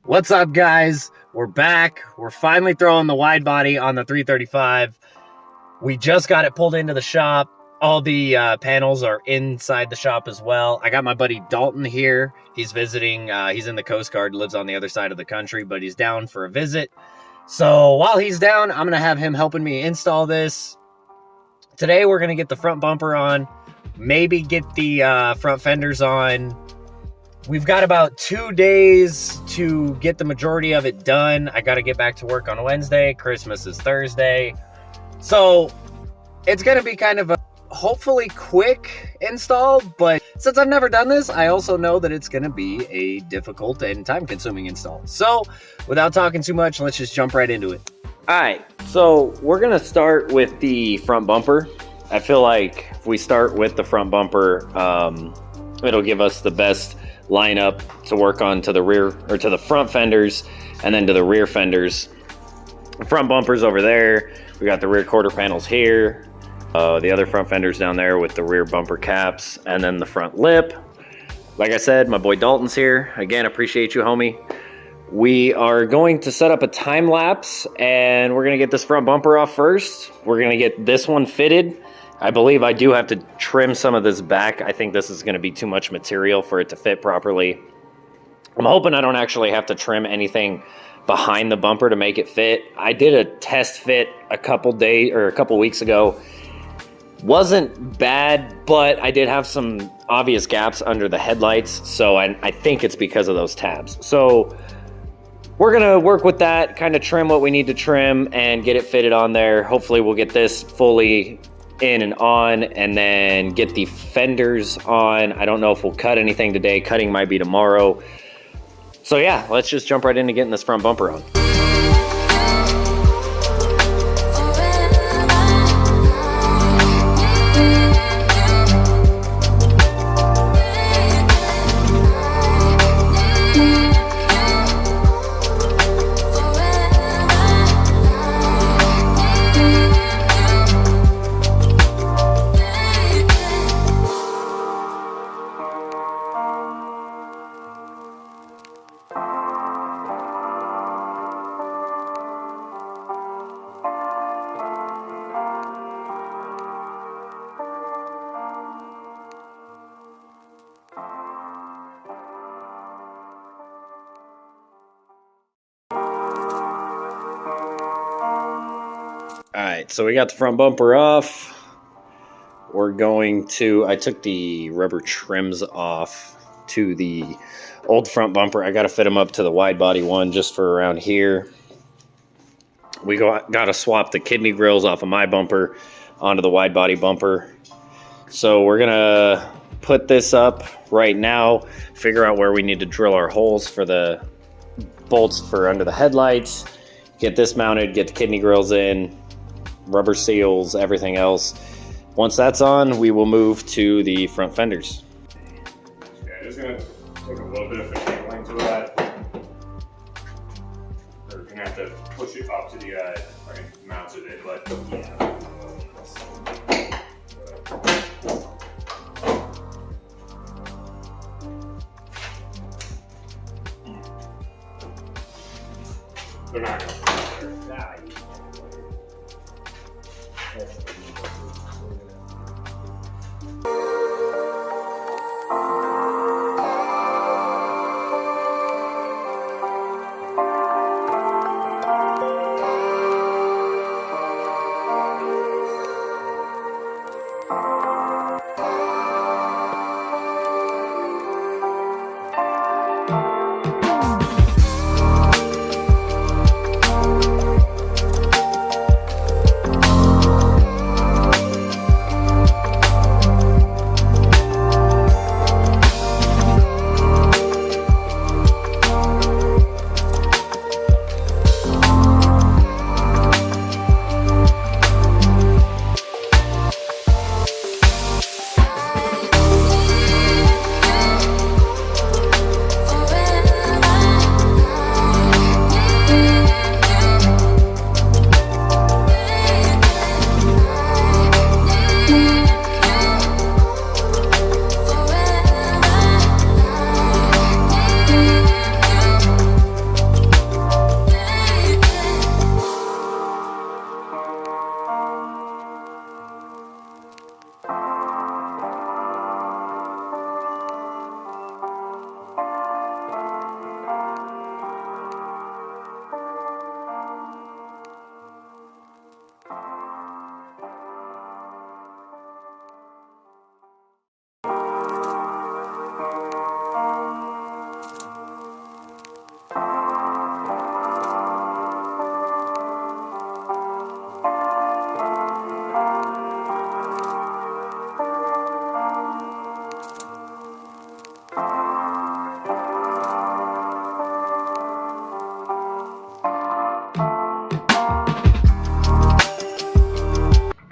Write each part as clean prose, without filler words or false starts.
What's up, guys? We're back. We're finally throwing the wide body on the 335. We just got it pulled into the shop. All the panels are inside the shop as well. I got my buddy Dalton here. He's visiting. He's in the Coast Guard, lives on the other side of the country, but he's down for a visit. So while he's down, I'm going to have him helping me install this. Today, we're going to get the front bumper on, maybe get the front fenders on. We've got about 2 days to get the majority of it done. I got to get back to work on Wednesday. Christmas is Thursday. So it's going to be kind of a hopefully quick install, but since I've never done this, I also know that it's going to be a difficult and time-consuming install. So without talking too much, let's just jump right into it. All right, so we're going to start with the front bumper. I feel like if we start with the front bumper, it'll give us the best lineup to work on to the rear, or to the front fenders, and then to the rear fenders. The front bumpers over there. We got the rear quarter panels here. The other front fenders down there with the rear bumper caps, and then the front lip. Like I said, my boy Dalton's here. Again, appreciate you, homie. We are going to set up a time lapse, and we're gonna get this front bumper off first. We're gonna get this one fitted. I believe I do have to trim some of this back. I think this is going to be too much material for it to fit properly. I'm hoping I don't actually have to trim anything behind the bumper to make it fit. I did a test fit a couple weeks ago. Wasn't bad, but I did have some obvious gaps under the headlights, so I think it's because of those tabs. So we're going to work with that, kind of trim what we need to trim and get it fitted on there. Hopefully we'll get this fully in and on, and then get the fenders on. I don't know if we'll cut anything today. Cutting might be tomorrow. So yeah, let's just jump right into getting this front bumper on. Alright, so we got the front bumper off. We're going to, I took the rubber trims off to the old front bumper. I got to fit them up to the wide body one just for around here. We got to swap the kidney grills off of my bumper onto the wide body bumper. So we're going to put this up right now, figure out where we need to drill our holes for the bolts for under the headlights, get this mounted, get the kidney grills in, rubber seals, everything else. Once that's on, we will move to the front fenders. Yeah, just gonna take a little bit of finagling to that. We're gonna have to push it up to the mounted it, but yeah. They're not gonna fit there.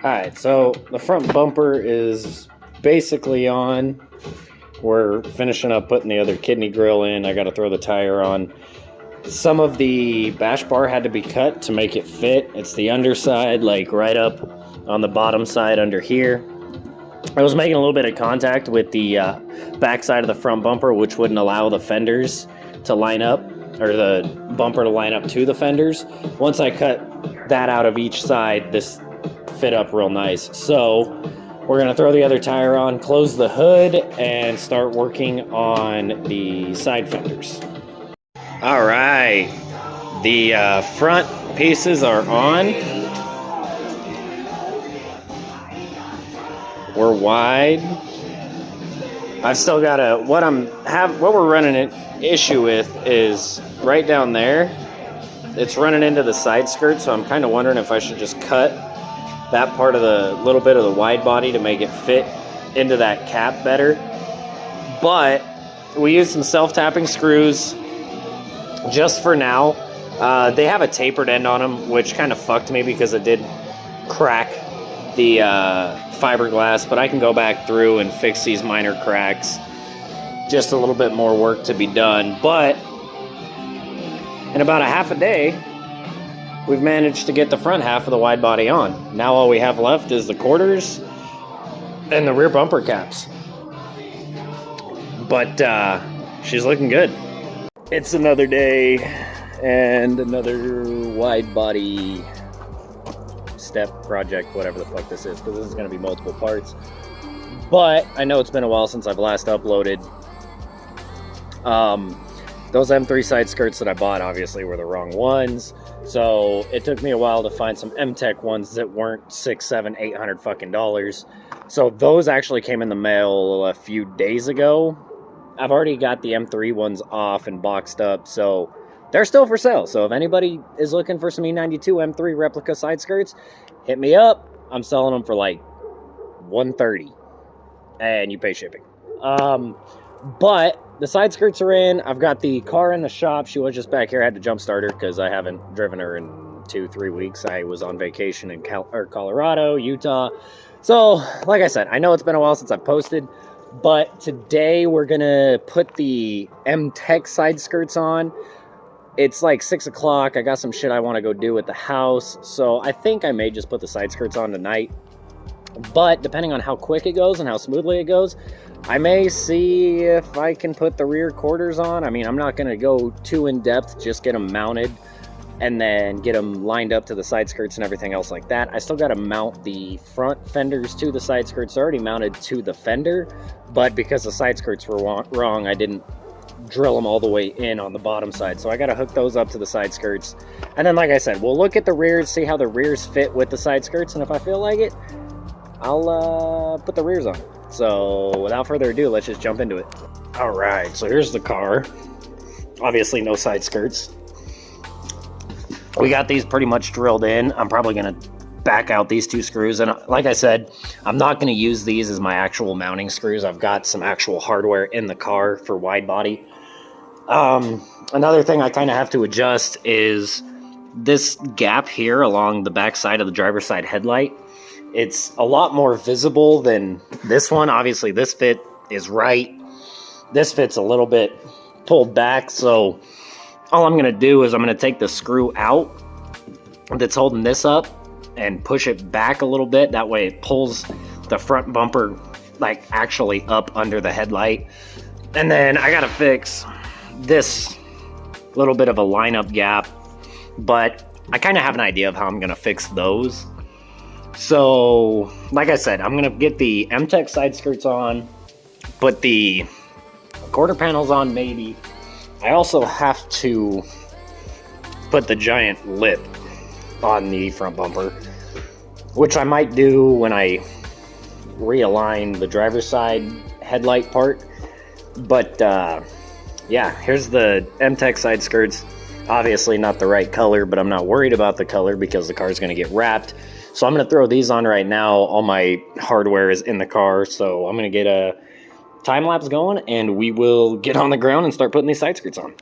Alright, so the front bumper is basically on. We're finishing up putting the other kidney grill in. I got to throw the tire on. Some of the bash bar had to be cut to make it fit. It's the underside, like right up on the bottom side under here. I was making a little bit of contact with the back side of the front bumper, which wouldn't allow the fenders to line up, or the bumper to line up to the fenders. Once I cut that out of each side, this fit up real nice. So we're gonna throw the other tire on, close the hood, and start working on the side fenders. All right, the front pieces are on. We're wide. I've still got a, what we're running an issue with is right down there. It's running into the side skirt, so I'm kind of wondering if I should just cut that part of the little bit of the wide body to make it fit into that cap better. But we used some self-tapping screws just for now. They have a tapered end on them, which kind of fucked me because it did crack the fiberglass, but I can go back through and fix these minor cracks. Just a little bit more work to be done, but in about a half a day, we've managed to get the front half of the wide body on. Now all we have left is the quarters and the rear bumper caps. But she's looking good. It's another day and another wide body step project, whatever the fuck this is, because this is going to be multiple parts. But I know it's been a while since I've last uploaded. Those M3 side skirts that I bought obviously were the wrong ones, so it took me a while to find some M-Tech ones that weren't $600, $700, $800 fucking dollars. So those actually came in the mail a few days ago. I've already got the M3 ones off and boxed up, so they're still for sale. So if anybody is looking for some E92 M3 replica side skirts, hit me up. I'm selling them for like $130, and you pay shipping. But the side skirts are in. I've got the car in the shop. She was just back here. I had to jump start her because I haven't driven her in 2-3 weeks. I was on vacation in Colorado, Utah. So, like I said, I know it's been a while since I've posted, but today we're going to put the M-Tech side skirts on. It's like 6 o'clock. I got some shit I want to go do at the house, so I think I may just put the side skirts on tonight. But depending on how quick it goes and how smoothly it goes, I may see if I can put the rear quarters on. I mean, I'm not going to go too in-depth, just get them mounted and then get them lined up to the side skirts and everything else like that. I still got to mount the front fenders to the side skirts. They're already mounted to the fender, but because the side skirts were wrong, I didn't drill them all the way in on the bottom side. So I got to hook those up to the side skirts. And then, like I said, we'll look at the rears, see how the rears fit with the side skirts, and if I feel like it, I'll put the rears on. So without further ado, let's just jump into it. All right, so here's the car. Obviously no side skirts. We got these pretty much drilled in. I'm probably gonna back out these 2 screws, and like I said, I'm not gonna use these as my actual mounting screws. I've got some actual hardware in the car for wide body. Another thing I kind of have to adjust is this gap here along the back side of the driver's side headlight. It's a lot more visible than this one. Obviously, this fit is right. This fit's a little bit pulled back, so all I'm going to do is I'm going to take the screw out that's holding this up and push it back a little bit. That way it pulls the front bumper like actually up under the headlight. And then I got to fix this little bit of a lineup gap, but I kind of have an idea of how I'm going to fix those. So, like I said, I'm going to get the M-Tech side skirts on, put the quarter panels on maybe. I also have to put the giant lip on the front bumper, which I might do when I realign the driver's side headlight part. But, yeah, here's the M-Tech side skirts. Obviously not the right color, but I'm not worried about the color because the car's going to get wrapped. So I'm going to throw these on right now. All my hardware is in the car, so I'm going to get a time-lapse going, and we will get on the ground and start putting these side skirts on.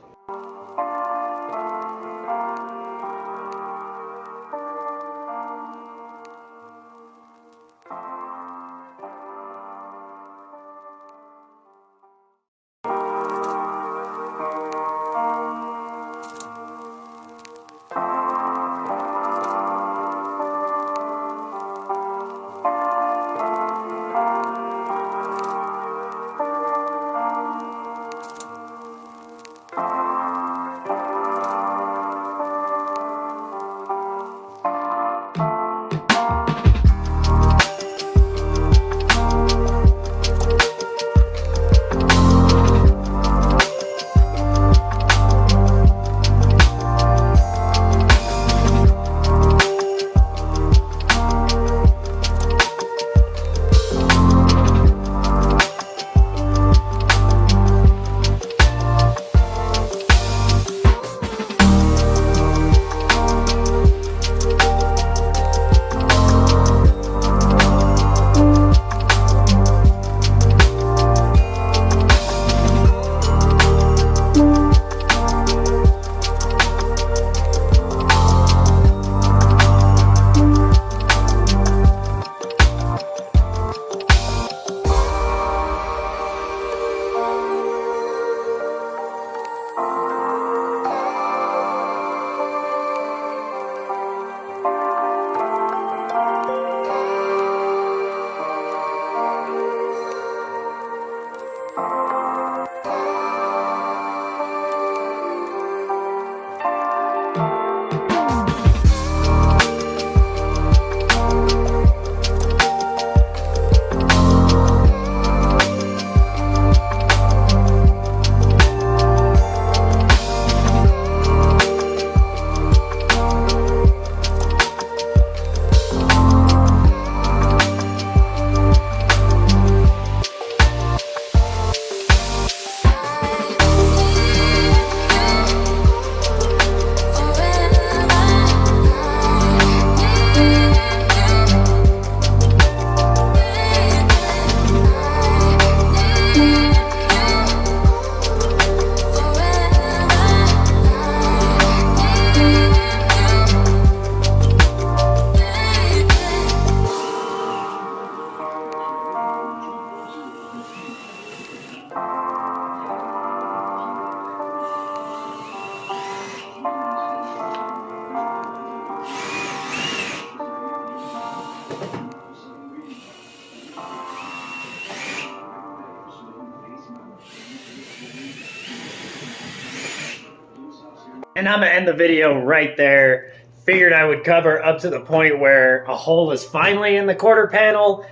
And I'm gonna end the video right there. Figured I would cover up to the point where a hole is finally in the quarter panel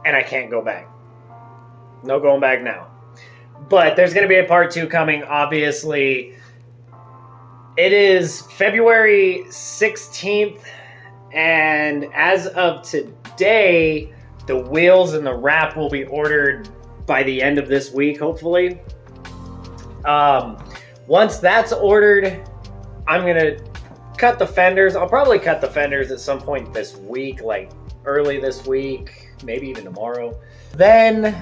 and I can't go back. No going back now. But there's gonna be a part 2 coming, obviously. It is February 16th, and as of today, the wheels and the wrap will be ordered by the end of this week, hopefully. Once that's ordered, I'm gonna cut the fenders. I'll probably cut the fenders at some point this week, like early this week, maybe even tomorrow. Then,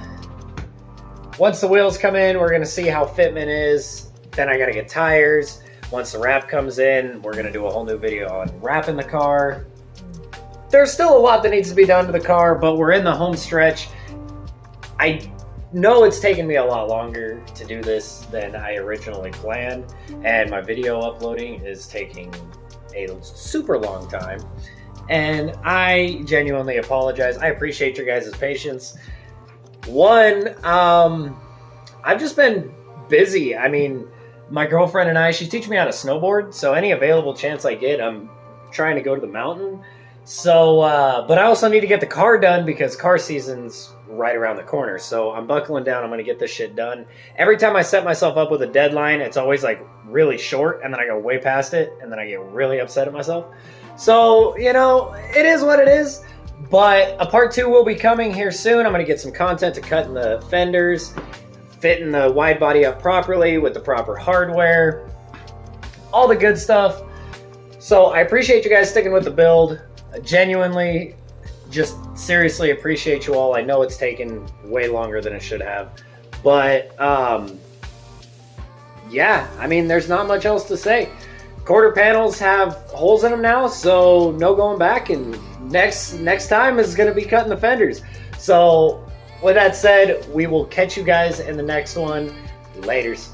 once the wheels come in, we're gonna see how fitment is. Then I gotta get tires. Once the wrap comes in, we're gonna do a whole new video on wrapping the car. There's still a lot that needs to be done to the car, but we're in the home stretch. I know it's taken me a lot longer to do this than I originally planned, and my video uploading is taking a super long time, and I genuinely apologize. I appreciate your guys' patience. One, I've just been busy. I mean, my girlfriend and I, she's teaching me how to snowboard, so any available chance I get, I'm trying to go to the mountain. So, but I also need to get the car done because car season's right around the corner. So I'm buckling down. I'm going to get this shit done. Every time I set myself up with a deadline, it's always like really short, and then I go way past it, and then I get really upset at myself. So, you know, it is what it is. But a part 2 will be coming here soon. I'm going to get some content to cut in the fenders, fitting the wide body up properly with the proper hardware, all the good stuff. So I appreciate you guys sticking with the build. Genuinely, just seriously appreciate you all. I know it's taken way longer than it should have, but yeah, I mean, there's not much else to say. Quarter panels have holes in them now, so no going back, and next time is going to be cutting the fenders. So with that said, we will catch you guys in the next one. Laters.